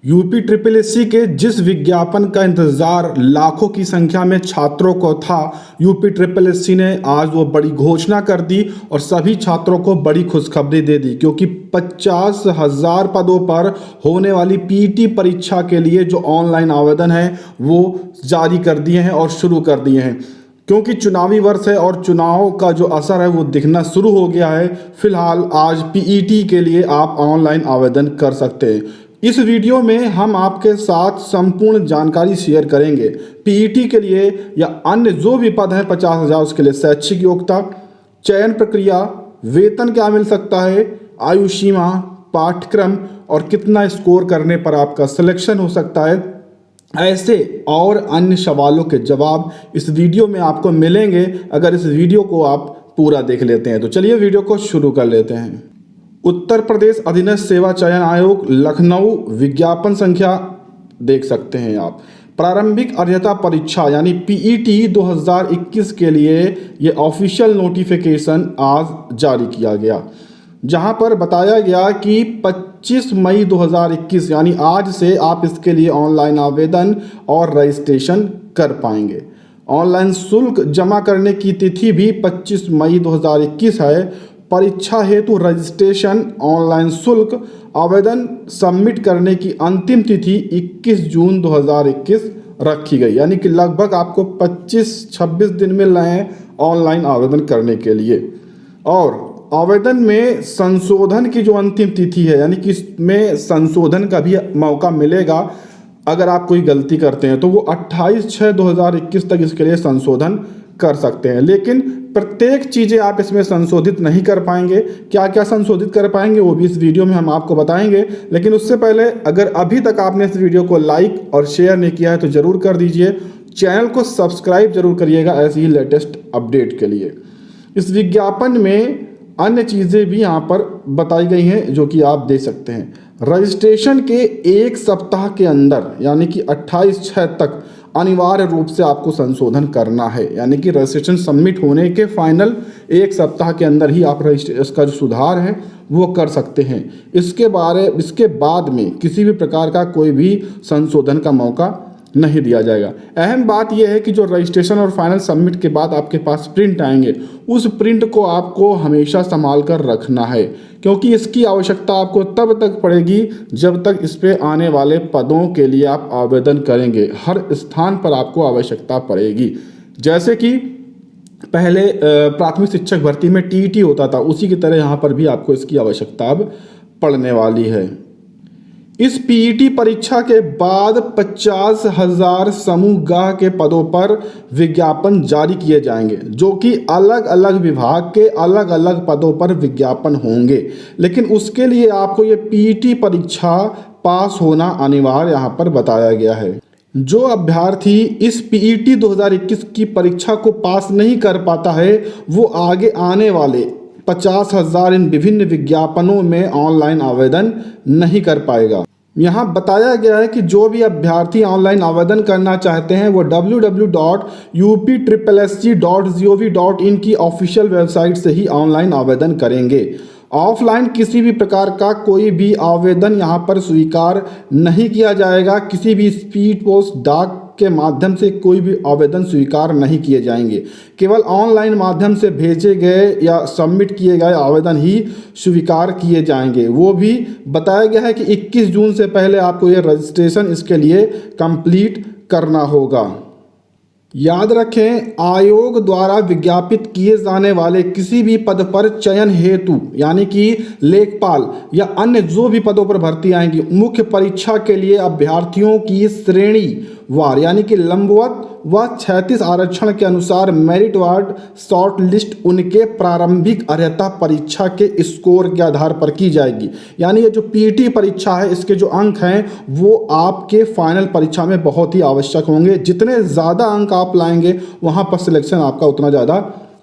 UP triple SC के जिस विज्ञापन का इंतजार लाखों की संख्या में छात्रों को था, यूपी ट्रिपल एससी ने आज वो बड़ी घोषणा कर दी और सभी छात्रों को बड़ी खुशखबरी दे दी, क्योंकि 50,000 पदों पर होने वाली पीटी परीक्षा के लिए जो ऑनलाइन आवेदन है वो जारी कर दिए हैं और शुरू कर दिए हैं। क्योंकि चुनावी वर्ष है और चुनाव का जो असर है वो दिखना शुरू हो गया है। फिलहाल आज पीईटी के लिए आप ऑनलाइन आवेदन कर सकते हैं। इस वीडियो में हम आपके साथ संपूर्ण जानकारी शेयर करेंगे। पीईटी के लिए या अन्य जो भी पद हैं 50,000, उसके लिए शैक्षिक योग्यता, चयन प्रक्रिया, वेतन क्या मिल सकता है, आयु सीमा, पाठ्यक्रम और कितना स्कोर करने पर आपका सिलेक्शन हो सकता है, ऐसे और अन्य सवालों के जवाब इस वीडियो में आपको मिलेंगे अगर इस वीडियो को आप पूरा देख लेते हैं। तो चलिए वीडियो को शुरू कर लेते हैं। उत्तर प्रदेश अधीनस्थ सेवा चयन आयोग लखनऊ विज्ञापन संख्या देख सकते हैं आप। प्रारंभिक अर्हता परीक्षा यानी पीईटी 2021 के लिए ये ऑफिशियल नोटिफिकेशन आज जारी किया गया, जहां पर बताया गया कि 25 मई 2021 यानी आज से आप इसके लिए ऑनलाइन आवेदन और रजिस्ट्रेशन कर पाएंगे। ऑनलाइन शुल्क जमा करने की तिथि भी 25 मई 2021 है। परीक्षा हेतु रजिस्ट्रेशन, ऑनलाइन शुल्क, आवेदन सबमिट करने की अंतिम तिथि 21 जून 2021 रखी गई, यानी कि लगभग आपको 25-26 दिन मिल रहे हैं ऑनलाइन आवेदन करने के लिए। और आवेदन में संशोधन की जो अंतिम तिथि है, यानी कि इसमें संशोधन का भी मौका मिलेगा। अगर आप कोई गलती करते हैं तो वो 28/6/2021 तक इसके लिए संशोधन कर सकते हैं, लेकिन प्रत्येक चीज़ें आप इसमें संशोधित नहीं कर पाएंगे। क्या क्या संशोधित कर पाएंगे वो भी इस वीडियो में हम आपको बताएंगे। लेकिन उससे पहले अगर अभी तक आपने इस वीडियो को लाइक और शेयर नहीं किया है तो ज़रूर कर दीजिए। चैनल को सब्सक्राइब जरूर करिएगा ऐसी ही लेटेस्ट अपडेट के लिए। इस विज्ञापन में अन्य चीज़ें भी यहाँ पर बताई गई हैं जो कि आप देख सकते हैं। रजिस्ट्रेशन के एक सप्ताह के अंदर यानी कि 28/6 तक अनिवार्य रूप से आपको संशोधन करना है, यानी कि रजिस्ट्रेशन सबमिट होने के फाइनल एक सप्ताह के अंदर ही आप इसका जो सुधार है वो कर सकते हैं। इसके बाद में किसी भी प्रकार का कोई भी संशोधन का मौका नहीं दिया जाएगा। अहम बात यह है कि जो रजिस्ट्रेशन और फाइनल सबमिट के बाद आपके पास प्रिंट आएंगे, उस प्रिंट को आपको हमेशा संभाल कर रखना है, क्योंकि इसकी आवश्यकता आपको तब तक पड़ेगी जब तक इस पे आने वाले पदों के लिए आप आवेदन करेंगे। हर स्थान पर आपको आवश्यकता पड़ेगी। जैसे कि पहले प्राथमिक शिक्षक भर्ती में टीईटी होता था, उसी की तरह यहाँ पर भी आपको इसकी आवश्यकता अब पड़ने वाली है। इस पीईटी परीक्षा के बाद 50,000 समूह गाह के पदों पर विज्ञापन जारी किए जाएंगे, जो कि अलग अलग विभाग के अलग अलग पदों पर विज्ञापन होंगे। लेकिन उसके लिए आपको ये पीईटी परीक्षा पास होना अनिवार्य यहाँ पर बताया गया है। जो अभ्यर्थी इस पीईटी 2021 की परीक्षा को पास नहीं कर पाता है वो आगे आने वाले 50,000 इन विभिन्न विज्ञापनों में ऑनलाइन आवेदन नहीं कर पाएगा। यहाँ बताया गया है कि जो भी अभ्यर्थी ऑनलाइन आवेदन करना चाहते हैं वो www.uptripplesc.gov.in की ऑफिशियल वेबसाइट से ही ऑनलाइन आवेदन करेंगे। ऑफलाइन किसी भी प्रकार का कोई भी आवेदन यहाँ पर स्वीकार नहीं किया जाएगा। किसी भी स्पीड पोस्ट, डाक के माध्यम से कोई भी आवेदन स्वीकार नहीं किए जाएंगे। केवल ऑनलाइन माध्यम से भेजे गए या सबमिट किए गए आवेदन ही स्वीकार किए जाएंगे। वो भी बताया गया है कि 21 जून से पहले आपको ये रजिस्ट्रेशन इसके लिए कंप्लीट करना होगा। याद रखें, आयोग द्वारा विज्ञापित किए जाने वाले किसी भी पद पर चयन हेतु यानी कि लेखपाल या अन्य जो भी पदों पर भर्ती आएंगी, मुख्य परीक्षा के लिए अभ्यर्थियों की श्रेणी वार यानी कि लंबवत व 36 आरक्षण के अनुसार मेरिट वार्ड शॉर्ट लिस्ट उनके प्रारंभिक अर्हता परीक्षा के स्कोर के आधार पर की जाएगी। यानी ये जो पीईटी परीक्षा है इसके जो अंक हैं वो आपके फाइनल परीक्षा में बहुत ही आवश्यक होंगे। जितने ज़्यादा अंक आप लाएंगे वहाँ पर सिलेक्शन आपका उतना ज़्यादा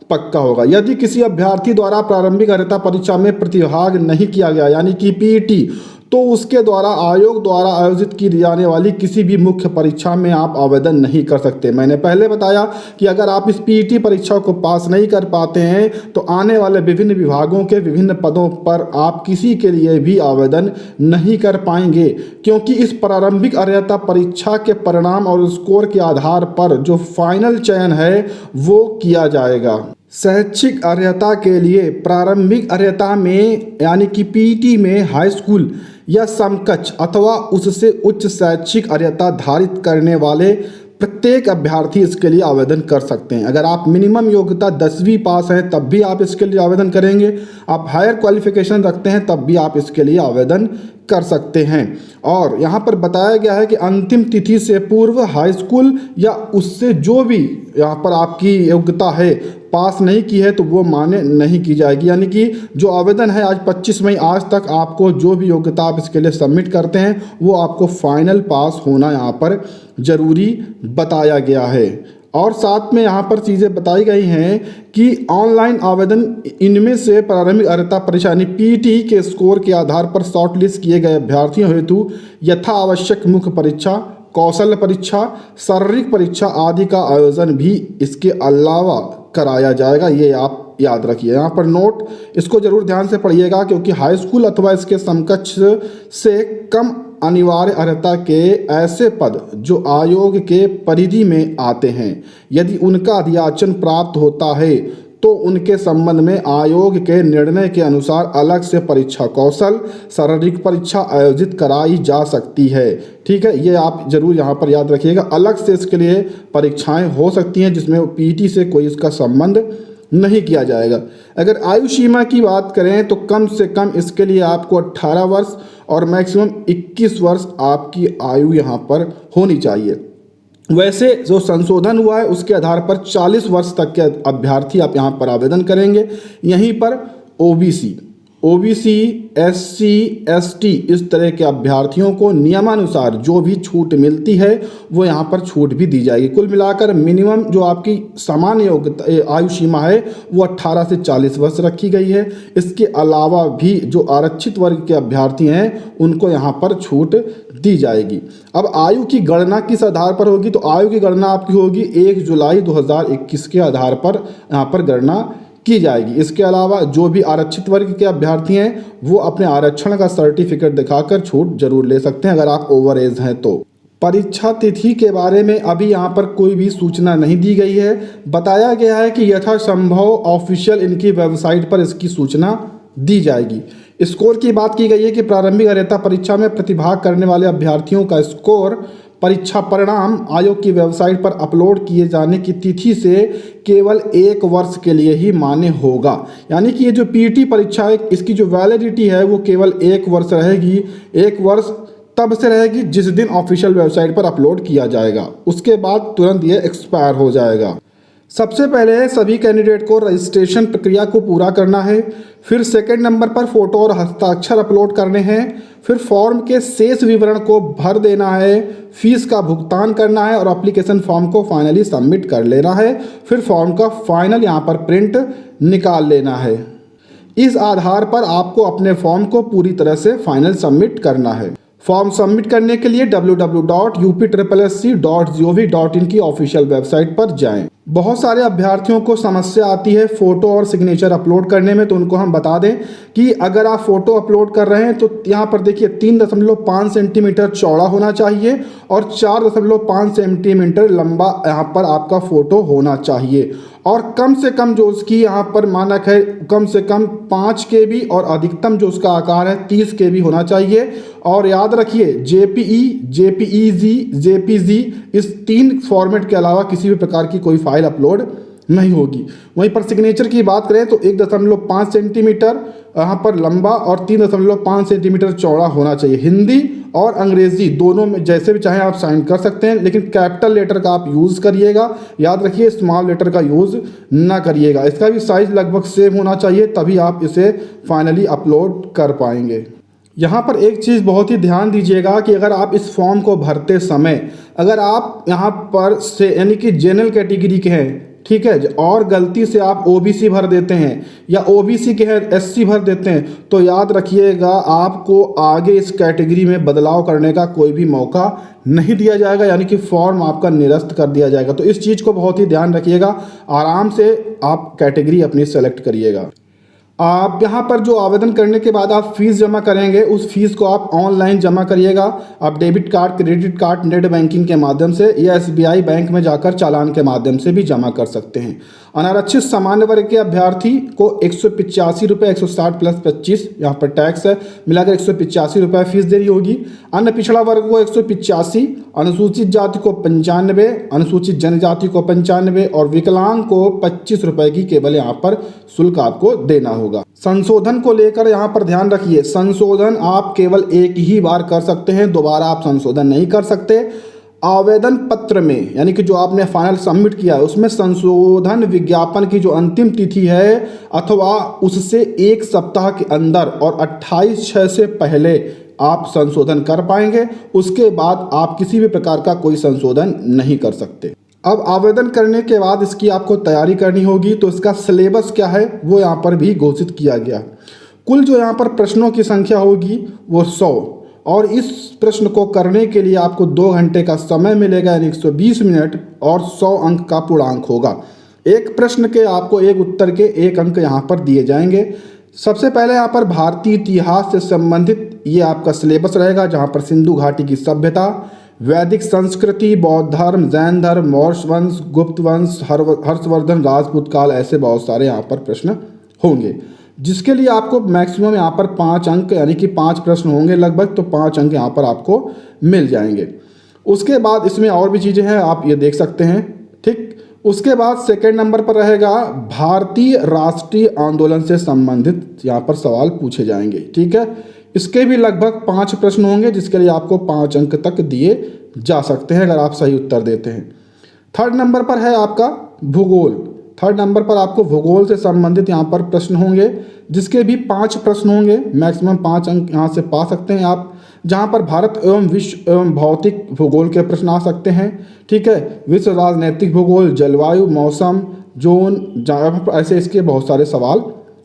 पक्का होगा। यदि किसी अभ्यर्थी द्वारा प्रारंभिक अर्हता परीक्षा में प्रतिभाग नहीं किया गया यानी कि पीईटी, तो उसके द्वारा आयोग द्वारा आयोजित की जाने वाली किसी भी मुख्य परीक्षा में आप आवेदन नहीं कर सकते। मैंने पहले बताया कि अगर आप इस पीईटी परीक्षा को पास नहीं कर पाते हैं तो आने वाले विभिन्न विभागों के विभिन्न पदों पर आप किसी के लिए भी आवेदन नहीं कर पाएंगे, क्योंकि इस प्रारंभिक अर्हता परीक्षा के परिणाम और स्कोर के आधार पर जो फाइनल चयन है वो किया जाएगा। शैक्षिक अर्हता के लिए प्रारंभिक अर्हता में यानी कि पीईटी में हाई स्कूल या समकक्ष अथवा उससे उच्च शैक्षिक अर्हता धारित करने वाले प्रत्येक अभ्यर्थी इसके लिए आवेदन कर सकते हैं। अगर आप मिनिमम योग्यता 10वीं पास हैं तब भी आप इसके लिए आवेदन करेंगे, आप हायर क्वालिफिकेशन रखते हैं तब भी आप इसके लिए आवेदन कर सकते हैं। और यहाँ पर बताया गया है कि अंतिम तिथि से पूर्व हाई स्कूल या उससे जो भी यहाँ पर आपकी योग्यता है पास नहीं की है तो वो मान्य नहीं की जाएगी। यानी कि जो आवेदन है आज 25 मई आज तक आपको जो भी योग्यता आप इसके लिए सबमिट करते हैं वो आपको फाइनल पास होना यहाँ पर ज़रूरी बताया गया है। और साथ में यहाँ पर चीज़ें बताई गई हैं कि ऑनलाइन आवेदन इनमें से प्रारंभिक अर्हता परीक्षा यानी पीईटी के स्कोर के आधार पर शॉर्टलिस्ट किए गए अभ्यर्थियों हेतु यथा आवश्यक मुख्य परीक्षा, कौशल परीक्षा, शारीरिक परीक्षा आदि का आयोजन भी इसके अलावा कराया जाएगा। ये आप याद रखिए। यहाँ पर नोट इसको जरूर ध्यान से पढ़िएगा, क्योंकि हाई स्कूल अथवा इसके समकक्ष से कम अनिवार्य अर्हता के ऐसे पद जो आयोग के परिधि में आते हैं, यदि उनका अधियाचन प्राप्त होता है तो उनके संबंध में आयोग के निर्णय के अनुसार अलग से परीक्षा, कौशल शारीरिक परीक्षा आयोजित कराई जा सकती है। ठीक है, ये आप जरूर यहाँ पर याद रखिएगा। अलग से इसके लिए परीक्षाएं हो सकती हैं जिसमें पीईटी से कोई इसका संबंध नहीं किया जाएगा। अगर आयु सीमा की बात करें तो कम से कम इसके लिए आपको 18 वर्ष और मैक्सिमम 21 वर्ष आपकी आयु यहाँ पर होनी चाहिए। वैसे जो संशोधन हुआ है उसके आधार पर 40 वर्ष तक के अभ्यर्थी आप यहाँ पर आवेदन करेंगे। यहीं पर ओबीसी, एससी, एसटी इस तरह के अभ्यर्थियों को नियमानुसार जो भी छूट मिलती है वो यहाँ पर छूट भी दी जाएगी। कुल मिलाकर मिनिमम जो आपकी सामान्य योग्यता आयु सीमा है वो 18 से 40 वर्ष रखी गई है। इसके अलावा भी जो आरक्षित वर्ग के अभ्यर्थी हैं उनको यहाँ पर छूट दी जाएगी। अब आयु की गणना किस आधार पर होगी, तो आयु की गणना आपकी होगी 1 जुलाई 2021 के आधार पर यहाँ पर गणना की जाएगी। इसके अलावा जो भी आरक्षित वर्ग के अभ्यर्थी हैं वो अपने आरक्षण का सर्टिफिकेट दिखाकर छूट जरूर ले सकते हैं अगर आप ओवर एज हैं तो। परीक्षा तिथि के बारे में अभी यहाँ पर कोई भी सूचना नहीं दी गई है। बताया गया है कि यथासंभव ऑफिशियल इनकी वेबसाइट पर इसकी सूचना दी जाएगी। स्कोर की बात की गई है कि प्रारंभिक अर्हता परीक्षा में प्रतिभाग करने वाले अभ्यर्थियों का स्कोर परीक्षा परिणाम आयोग की वेबसाइट पर अपलोड किए जाने की तिथि से केवल 1 वर्ष के लिए ही मान्य होगा। यानी कि ये जो पीईटी परीक्षा है इसकी जो वैलिडिटी है वो केवल 1 वर्ष रहेगी। 1 वर्ष तब से रहेगी जिस दिन ऑफिशियल वेबसाइट पर अपलोड किया जाएगा, उसके बाद तुरंत ये एक्सपायर हो जाएगा। सबसे पहले सभी कैंडिडेट को रजिस्ट्रेशन प्रक्रिया को पूरा करना है, फिर सेकंड नंबर पर फोटो और हस्ताक्षर अपलोड करने हैं, फिर फॉर्म के शेष विवरण को भर देना है, फीस का भुगतान करना है और एप्लीकेशन फॉर्म को फाइनली सबमिट कर लेना है। फिर फॉर्म का फाइनल यहाँ पर प्रिंट निकाल लेना है। इस आधार पर आपको अपने फॉर्म को पूरी तरह से फाइनल सबमिट करना है। फॉर्म सबमिट करने के लिए www.upsssc.gov.in की ऑफिशियल वेबसाइट पर जाएं। बहुत सारे अभ्यर्थियों को समस्या आती है फ़ोटो और सिग्नेचर अपलोड करने में, तो उनको हम बता दें कि अगर आप फ़ोटो अपलोड कर रहे हैं तो यहाँ पर देखिए 3.5 सेंटीमीटर चौड़ा होना चाहिए और 4.5 सेंटीमीटर लंबा यहाँ पर आपका फ़ोटो होना चाहिए। और कम से कम जो उसकी यहाँ पर मानक है कम से कम 5 KB और अधिकतम जो उसका आकार है 30 KB होना चाहिए। और याद रखिए JPE, JPEG, JPG इस 3 फॉर्मेट के अलावा किसी भी प्रकार की कोई फाइल अपलोड नहीं होगी। वहीं पर सिग्नेचर की बात करें तो 1.5 सेंटीमीटर यहाँ पर लंबा और 3.5 सेंटीमीटर चौड़ा होना चाहिए। हिंदी और अंग्रेजी दोनों में जैसे भी चाहें आप साइन कर सकते हैं, लेकिन कैपिटल लेटर का आप यूज़ करिएगा। याद रखिए स्मॉल लेटर का यूज़ ना करिएगा। इसका भी साइज़ लगभग सेम होना चाहिए, तभी आप इसे फाइनली अपलोड कर पाएंगे। यहाँ पर एक चीज़ बहुत ही ध्यान दीजिएगा कि अगर आप इस फॉर्म को भरते समय अगर आप यहाँ पर से यानी कि जनरल कैटेगरी के हैं ठीक है, और गलती से आप ओबीसी भर देते हैं या ओबीसी के हैं एससी भर देते हैं, तो याद रखिएगा आपको आगे इस कैटेगरी में बदलाव करने का कोई भी मौका नहीं दिया जाएगा, यानी कि फॉर्म आपका निरस्त कर दिया जाएगा। तो इस चीज़ को बहुत ही ध्यान रखिएगा, आराम से आप कैटेगरी अपनी सेलेक्ट करिएगा। आप यहाँ पर जो आवेदन करने के बाद आप फीस जमा करेंगे, उस फीस को आप ऑनलाइन जमा करिएगा। आप debit card, credit card, net banking के माध्यम से या एसबीआई बैंक में जाकर चालान के माध्यम से भी जमा कर सकते हैं। अनारक्षित सामान्य वर्ग के अभ्यर्थी को 185 रुपये 160 प्लस 25 यहाँ पर टैक्स है, मिलाकर 185 रुपये फीस देनी होगी। अन्य पिछड़ा वर्ग को 185, अनुसूचित जाति को 95, अनुसूचित जनजाति को 95 और विकलांग को 25 रुपये की केवल यहाँ पर शुल्क आपको देना होगा। संशोधन को लेकर यहाँ पर ध्यान रखिए, संशोधन आप केवल एक ही बार कर सकते हैं, दोबारा आप संशोधन नहीं कर सकते। आवेदन पत्र में यानी कि जो आपने फाइनल सबमिट किया है उसमें संशोधन विज्ञापन की जो अंतिम तिथि है अथवा उससे एक सप्ताह के अंदर और 28/6 से पहले आप संशोधन कर पाएंगे, उसके बाद आप किसी भी प्रकार का कोई संशोधन नहीं कर सकते। अब आवेदन करने के बाद इसकी आपको तैयारी करनी होगी, तो इसका सिलेबस क्या है वो यहाँ पर भी घोषित किया गया। कुल जो यहाँ पर प्रश्नों की संख्या होगी वो 100, और इस प्रश्न को करने के लिए आपको 2 घंटे का समय मिलेगा, यानी 120 मिनट और 100 अंक का पूर्णांक होगा। एक प्रश्न के आपको एक उत्तर के 1 अंक यहाँ पर दिए जाएंगे। सबसे पहले यहाँ पर भारतीय इतिहास से संबंधित ये आपका सिलेबस रहेगा, जहाँ पर सिंधु घाटी की सभ्यता, वैदिक संस्कृति, बौद्ध धर्म, जैन धर्म, मौर्य वंश, गुप्त वंश, हर्षवर्धन राजपूत काल, ऐसे बहुत सारे यहाँ पर प्रश्न होंगे, जिसके लिए आपको मैक्सिमम यहाँ पर 5 अंक यानी कि 5 प्रश्न होंगे लगभग, तो 5 अंक यहाँ पर आपको मिल जाएंगे। उसके बाद इसमें और भी चीज़ें हैं, आप ये देख सकते हैं, ठीक। उसके बाद सेकंड नंबर पर रहेगा भारतीय राष्ट्रीय आंदोलन से संबंधित यहाँ पर सवाल पूछे जाएंगे, ठीक है। इसके भी लगभग 5 प्रश्न होंगे, जिसके लिए आपको 5 अंक तक दिए जा सकते हैं अगर आप सही उत्तर देते हैं। थर्ड नंबर पर है आपका भूगोल। थर्ड नंबर पर आपको भूगोल से संबंधित यहाँ पर प्रश्न होंगे, जिसके भी 5 प्रश्न होंगे, मैक्सिमम 5 अंक यहाँ से पा सकते हैं आप, जहाँ पर भारत एवं विश्व एवं भौतिक भूगोल के प्रश्न आ सकते हैं, ठीक है। विश्व राजनैतिक भूगोल, जलवायु, मौसम, जोन, ऐसे इसके बहुत सारे सवाल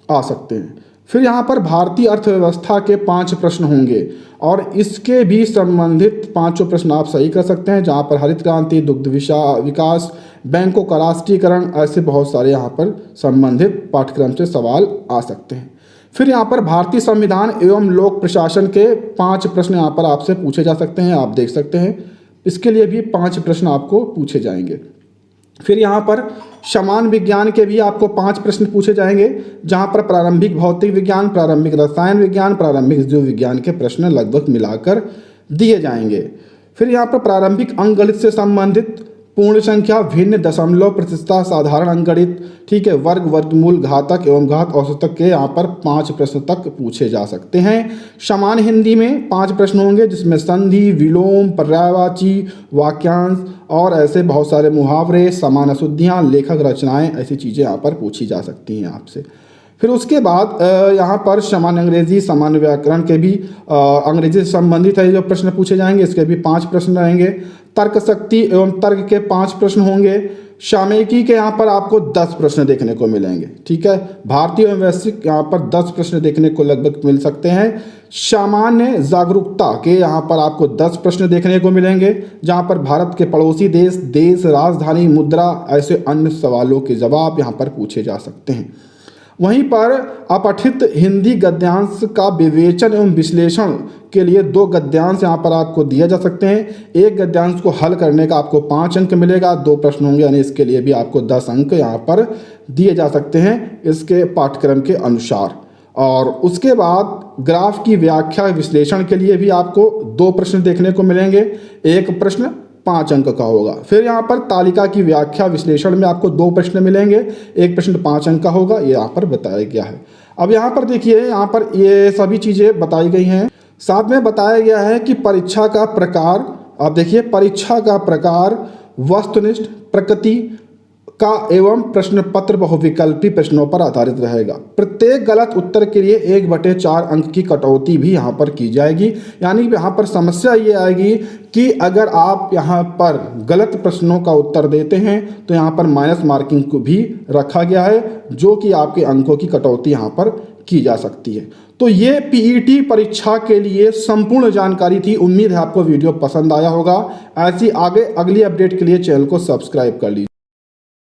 आ सकते हैं। फिर यहाँ पर भारतीय अर्थव्यवस्था के 5 प्रश्न होंगे, और इसके भी संबंधित 5 प्रश्न आप सही कर सकते हैं, जहाँ पर हरित क्रांति, दुग्ध विकास, बैंकों का राष्ट्रीयकरण, ऐसे बहुत सारे यहाँ पर संबंधित पाठ्यक्रम से सवाल आ सकते हैं। फिर यहाँ पर भारतीय संविधान एवं लोक प्रशासन के 5 प्रश्न यहाँ पर आपसे पूछे जा सकते हैं, आप देख सकते हैं। इसके लिए भी 5 प्रश्न आपको पूछे जाएंगे। फिर यहाँ पर समान विज्ञान के भी आपको 5 प्रश्न पूछे जाएंगे, जहाँ पर प्रारंभिक भौतिक विज्ञान, प्रारंभिक रसायन विज्ञान, प्रारंभिक जीव विज्ञान के प्रश्न लगभग मिलाकर दिए जाएंगे। फिर यहाँ पर प्रारंभिक अंकगणित से संबंधित पूर्ण संख्या, भिन्न, दशमलव, प्रतिशतता, साधारण अंकगणित, ठीक है, वर्ग, वर्गमूल, घातक एवं घात औसतक के यहाँ पर 5 प्रश्न तक पूछे जा सकते हैं। समान हिंदी में 5 प्रश्न होंगे, जिसमें संधि, विलोम, पर्यायवाची, वाक्यांश और ऐसे बहुत सारे मुहावरे, समान अशुद्धियाँ, लेखक रचनाएं, ऐसी चीज़ें यहाँ पर पूछी जा सकती हैं आपसे। फिर उसके बाद यहाँ पर सामान्य अंग्रेजी, सामान्य व्याकरण के भी अंग्रेजी से संबंधित है जो प्रश्न पूछे जाएंगे, इसके भी 5 प्रश्न रहेंगे। तर्क शक्ति एवं तर्क के 5 प्रश्न होंगे। सामयिकी के यहाँ पर आपको 10 प्रश्न देखने को मिलेंगे, ठीक है। भारतीय एवं वैश्विक यहाँ पर 10 प्रश्न देखने को लगभग मिल सकते हैं। सामान्य जागरूकता के यहाँ पर आपको 10 प्रश्न देखने को मिलेंगे, जहाँ पर भारत के पड़ोसी देश, राजधानी, मुद्रा, ऐसे अन्य सवालों के जवाब यहाँ पर पूछे जा सकते हैं। वहीं पर अपठित हिंदी गद्यांश का विवेचन एवं विश्लेषण के लिए 2 गद्यांश यहाँ पर आपको दिए जा सकते हैं। एक गद्यांश को हल करने का आपको 5 अंक मिलेगा, 2 प्रश्न होंगे, यानी इसके लिए भी आपको 10 अंक यहाँ पर दिए जा सकते हैं इसके पाठ्यक्रम के अनुसार। और उसके बाद ग्राफ की व्याख्या विश्लेषण के लिए भी आपको 2 प्रश्न देखने को मिलेंगे, एक प्रश्न 5 अंक का होगा। फिर यहाँ पर तालिका की व्याख्या विश्लेषण में आपको 2 प्रश्न मिलेंगे, एक प्रश्न 5 अंक का होगा, ये यहाँ पर बताया गया है। अब यहाँ पर देखिए, यहाँ पर ये सभी चीज़ें बताई गई हैं। साथ में बताया गया है कि परीक्षा का प्रकार, आप देखिए, परीक्षा का प्रकार वस्तुनिष्ठ, प्रकृति, का एवं प्रश्न पत्र बहुविकल्पी प्रश्नों पर आधारित रहेगा। प्रत्येक गलत उत्तर के लिए 1/4 अंक की कटौती भी यहाँ पर की जाएगी। यानी कि यहाँ पर समस्या ये आएगी कि अगर आप यहाँ पर गलत प्रश्नों का उत्तर देते हैं तो यहाँ पर माइनस मार्किंग को भी रखा गया है, जो कि आपके अंकों की कटौती यहाँ पर की जा सकती है। तो ये पीईटी परीक्षा के लिए संपूर्ण जानकारी थी। उम्मीद है आपको वीडियो पसंद आया होगा। ऐसी आगे अगली अपडेट के लिए चैनल को सब्सक्राइब कर लीजिए।